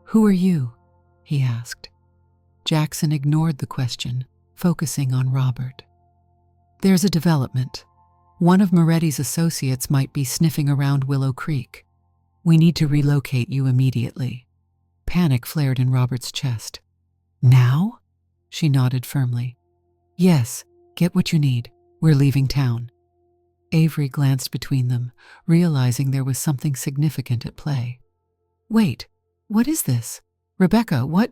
Who are you? He asked. Jackson ignored the question, focusing on Robert. There's a development. One of Moretti's associates might be sniffing around Willow Creek. We need to relocate you immediately. Panic flared in Robert's chest. Now? She nodded firmly. Yes, get what you need. We're leaving town. Avery glanced between them, realizing there was something significant at play. Wait, what is this? Rebecca, what?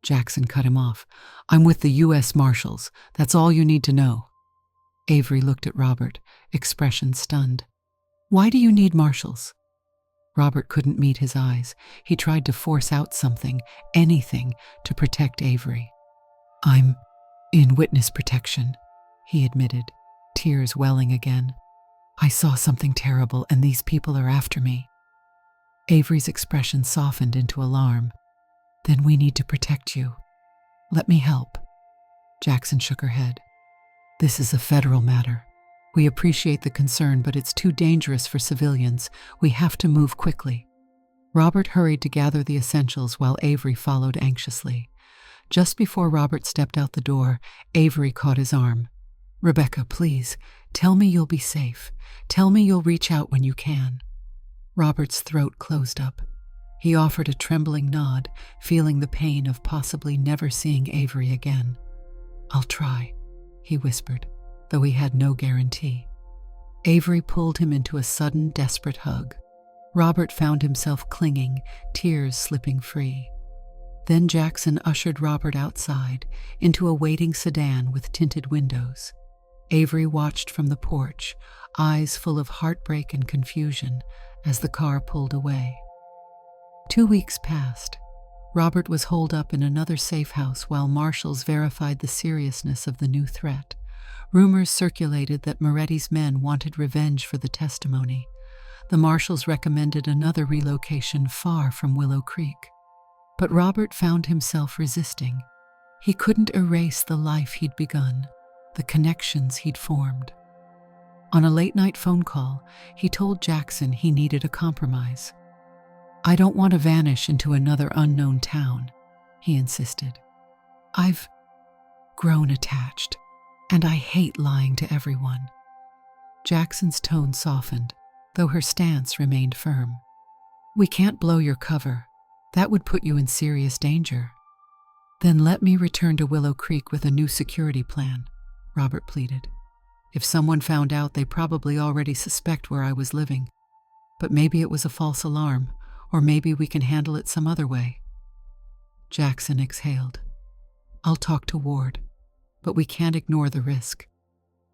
Jackson cut him off. I'm with the U.S. Marshals. That's all you need to know. Avery looked at Robert, expression stunned. Why do you need marshals? Robert couldn't meet his eyes. He tried to force out something, anything, to protect Avery. I'm in witness protection, he admitted, tears welling again. I saw something terrible, and these people are after me. Avery's expression softened into alarm. Then we need to protect you. Let me help. Jackson shook her head. This is a federal matter. We appreciate the concern, but it's too dangerous for civilians. We have to move quickly. Robert hurried to gather the essentials while Avery followed anxiously. Just before Robert stepped out the door, Avery caught his arm. Rebecca, please, tell me you'll be safe. Tell me you'll reach out when you can. Robert's throat closed up. He offered a trembling nod, feeling the pain of possibly never seeing Avery again. I'll try, he whispered, though he had no guarantee. Avery pulled him into a sudden, desperate hug. Robert found himself clinging, tears slipping free. Then Jackson ushered Robert outside, into a waiting sedan with tinted windows. Avery watched from the porch, eyes full of heartbreak and confusion, as the car pulled away. 2 weeks passed. Robert was holed up in another safe house while marshals verified the seriousness of the new threat. Rumors circulated that Moretti's men wanted revenge for the testimony. The marshals recommended another relocation far from Willow Creek. But Robert found himself resisting. He couldn't erase the life he'd begun, the connections he'd formed. On a late-night phone call, he told Jackson he needed a compromise. I don't want to vanish into another unknown town. he insisted. I've grown attached, and I hate lying to everyone. Jackson's tone softened, though her stance remained firm. We can't blow your cover. That would put you in serious danger. Then let me return to Willow Creek with a new security plan, Robert pleaded. If someone found out, they probably already suspect where I was living. But maybe it was a false alarm, or maybe we can handle it some other way. Jackson exhaled. I'll talk to Ward, but we can't ignore the risk.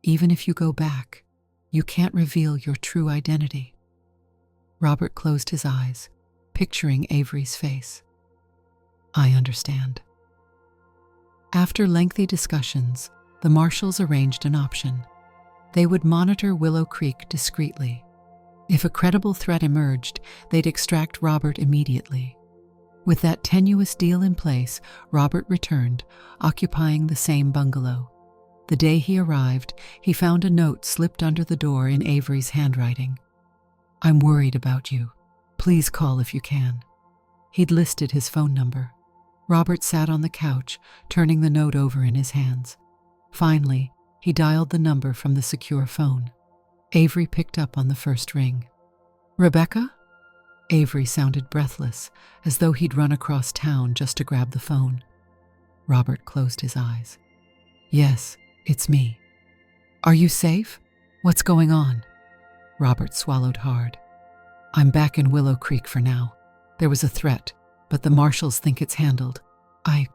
Even if you go back, you can't reveal your true identity. Robert closed his eyes, picturing Avery's face. I understand. After lengthy discussions, the marshals arranged an option. They would monitor Willow Creek discreetly. If a credible threat emerged, they'd extract Robert immediately. With that tenuous deal in place, Robert returned, occupying the same bungalow. The day he arrived, he found a note slipped under the door in Avery's handwriting. I'm worried about you. Please call if you can. He'd listed his phone number. Robert sat on the couch, turning the note over in his hands. Finally, he dialed the number from the secure phone. Avery picked up on the first ring. Rebecca? Avery sounded breathless, as though he'd run across town just to grab the phone. Robert closed his eyes. Yes, it's me. Are you safe? What's going on? Robert swallowed hard. I'm back in Willow Creek for now. There was a threat, but the marshals think it's handled. I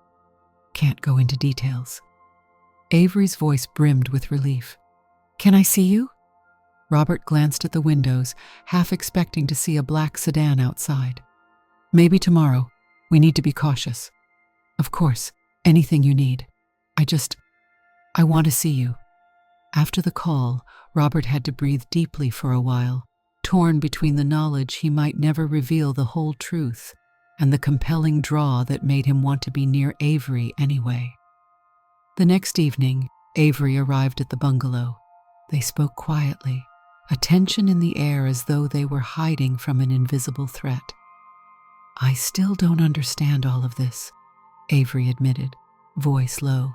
can't go into details. Avery's voice brimmed with relief. Can I see you? Robert glanced at the windows, half expecting to see a black sedan outside. Maybe tomorrow. We need to be cautious. Of course, anything you need. I want to see you. After the call, Robert had to breathe deeply for a while, torn between the knowledge he might never reveal the whole truth and the compelling draw that made him want to be near Avery anyway. The next evening, Avery arrived at the bungalow. They spoke quietly, a tension in the air as though they were hiding from an invisible threat. I still don't understand all of this, Avery admitted, voice low.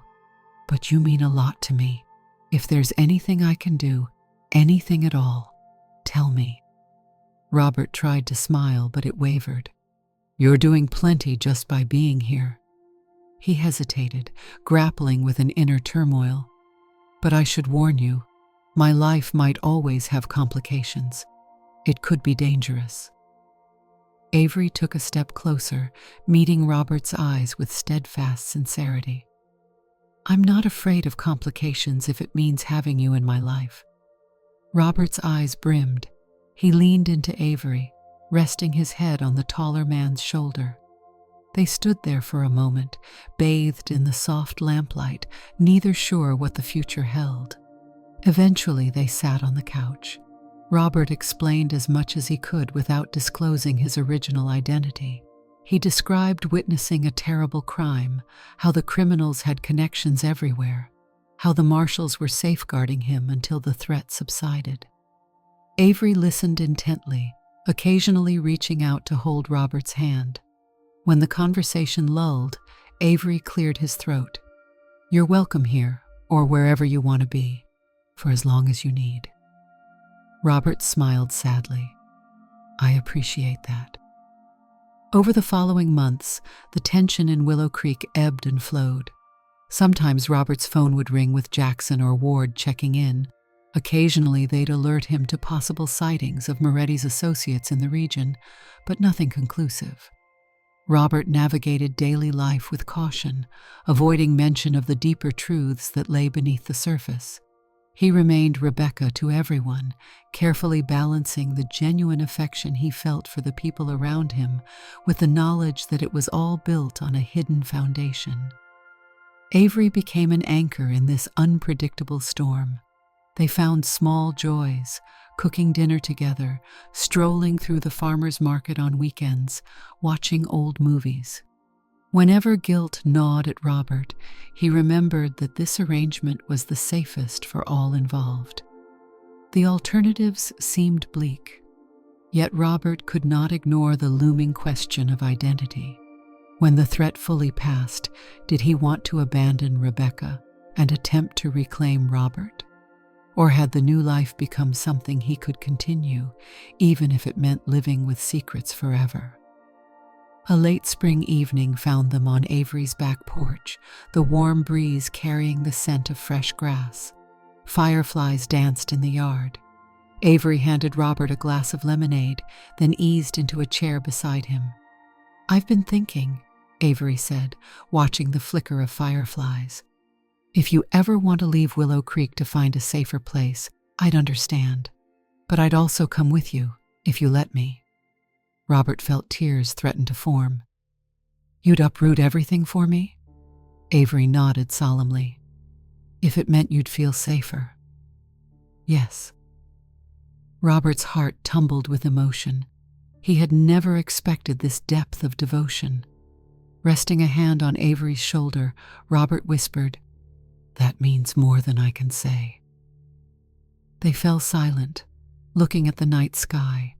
But you mean a lot to me. If there's anything I can do, anything at all, tell me. Robert tried to smile, but it wavered. You're doing plenty just by being here. He hesitated, grappling with an inner turmoil. But I should warn you, my life might always have complications. It could be dangerous. Avery took a step closer, meeting Robert's eyes with steadfast sincerity. I'm not afraid of complications if it means having you in my life. Robert's eyes brimmed. He leaned into Avery, resting his head on the taller man's shoulder. They stood there for a moment, bathed in the soft lamplight, neither sure what the future held. Eventually, they sat on the couch. Robert explained as much as he could without disclosing his original identity. He described witnessing a terrible crime, how the criminals had connections everywhere, how the marshals were safeguarding him until the threat subsided. Avery listened intently, occasionally reaching out to hold Robert's hand. When the conversation lulled, Avery cleared his throat. You're welcome here, or wherever you want to be, for as long as you need. Robert smiled sadly. I appreciate that. Over the following months, the tension in Willow Creek ebbed and flowed. Sometimes Robert's phone would ring with Jackson or Ward checking in. Occasionally, they'd alert him to possible sightings of Moretti's associates in the region, but nothing conclusive. Robert navigated daily life with caution, avoiding mention of the deeper truths that lay beneath the surface. He remained Rebecca to everyone, carefully balancing the genuine affection he felt for the people around him with the knowledge that it was all built on a hidden foundation. Avery became an anchor in this unpredictable storm. They found small joys, cooking dinner together, strolling through the farmer's market on weekends, watching old movies. Whenever guilt gnawed at Robert, he remembered that this arrangement was the safest for all involved. The alternatives seemed bleak, yet Robert could not ignore the looming question of identity. When the threat fully passed, did he want to abandon Rebecca and attempt to reclaim Robert? Or had the new life become something he could continue, even if it meant living with secrets forever? A late spring evening found them on Avery's back porch, the warm breeze carrying the scent of fresh grass. Fireflies danced in the yard. Avery handed Robert a glass of lemonade, then eased into a chair beside him. "I've been thinking," Avery said, watching the flicker of fireflies. "If you ever want to leave Willow Creek to find a safer place, I'd understand. But I'd also come with you, if you let me." Robert felt tears threaten to form. "You'd uproot everything for me?" Avery nodded solemnly. "If it meant you'd feel safer." "Yes." Robert's heart tumbled with emotion. He had never expected this depth of devotion. Resting a hand on Avery's shoulder, Robert whispered, "That means more than I can say." They fell silent, looking at the night sky.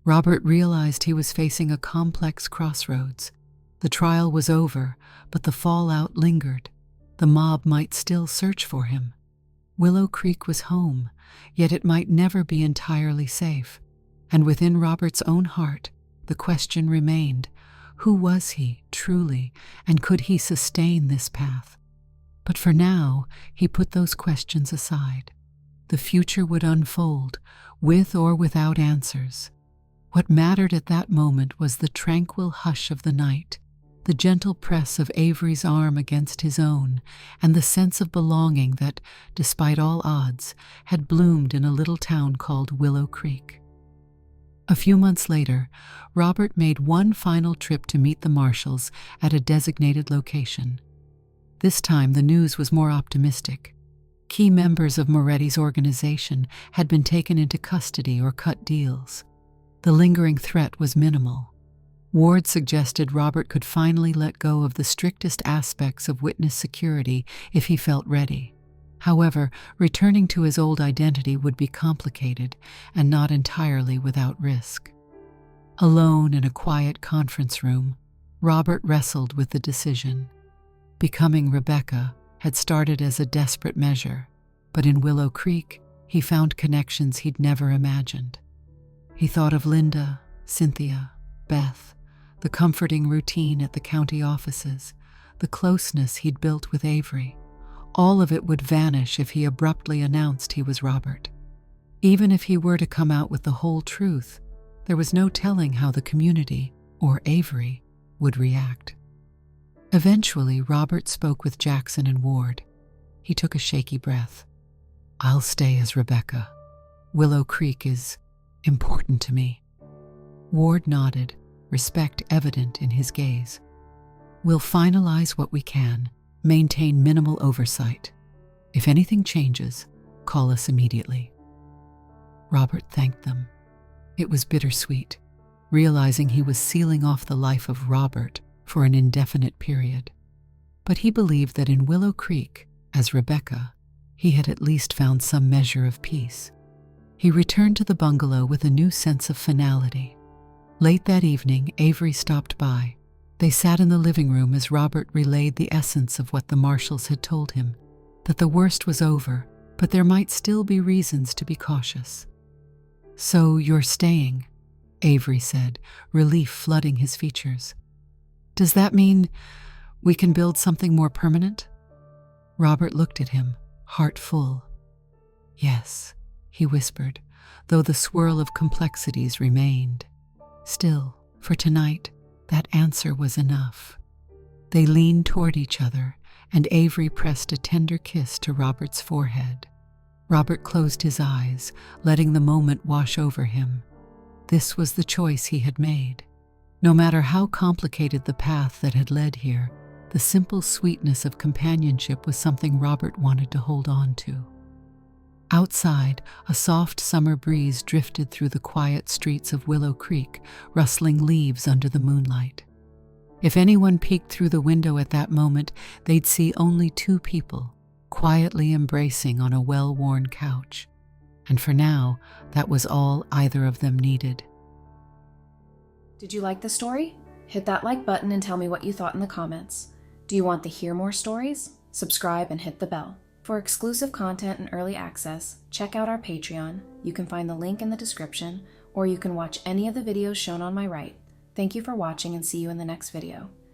Robert realized he was facing a complex crossroads. The trial was over, but the fallout lingered. The mob might still search for him. Willow Creek was home, yet it might never be entirely safe. And within Robert's own heart, the question remained, who was he, truly, and could he sustain this path? But for now, he put those questions aside. The future would unfold, with or without answers. What mattered at that moment was the tranquil hush of the night, the gentle press of Avery's arm against his own, and the sense of belonging that, despite all odds, had bloomed in a little town called Willow Creek. A few months later, Robert made one final trip to meet the marshals at a designated location. This time the news was more optimistic. Key members of Moretti's organization had been taken into custody or cut deals. The lingering threat was minimal. Ward suggested Robert could finally let go of the strictest aspects of witness security if he felt ready. However, returning to his old identity would be complicated and not entirely without risk. Alone in a quiet conference room, Robert wrestled with the decision. Becoming Rebecca had started as a desperate measure, but in Willow Creek, he found connections he'd never imagined. He thought of Linda, Cynthia, Beth, the comforting routine at the county offices, the closeness he'd built with Avery. All of it would vanish if he abruptly announced he was Robert. Even if he were to come out with the whole truth, there was no telling how the community, or Avery, would react. Eventually, Robert spoke with Jackson and Ward. He took a shaky breath. "I'll stay as Rebecca. Willow Creek is important to me." Ward nodded, respect evident in his gaze. "We'll finalize what we can, maintain minimal oversight. If anything changes, call us immediately." Robert thanked them. It was bittersweet, realizing he was sealing off the life of Robert for an indefinite period. But he believed that in Willow Creek, as Rebecca, he had at least found some measure of peace. He returned to the bungalow with a new sense of finality. Late that evening, Avery stopped by. They sat in the living room as Robert relayed the essence of what the marshals had told him, that the worst was over, but there might still be reasons to be cautious. "So you're staying," Avery said, relief flooding his features. "Does that mean we can build something more permanent?" Robert looked at him, heart full. "Yes," he whispered, though the swirl of complexities remained. Still, for tonight, that answer was enough. They leaned toward each other, and Avery pressed a tender kiss to Robert's forehead. Robert closed his eyes, letting the moment wash over him. This was the choice he had made. No matter how complicated the path that had led here, the simple sweetness of companionship was something Robert wanted to hold on to. Outside, a soft summer breeze drifted through the quiet streets of Willow Creek, rustling leaves under the moonlight. If anyone peeked through the window at that moment, they'd see only two people, quietly embracing on a well-worn couch. And for now, that was all either of them needed. Did you like the story? Hit that like button and tell me what you thought in the comments. Do you want to hear more stories? Subscribe and hit the bell. For exclusive content and early access, check out our Patreon. You can find the link in the description, or you can watch any of the videos shown on my right. Thank you for watching and see you in the next video.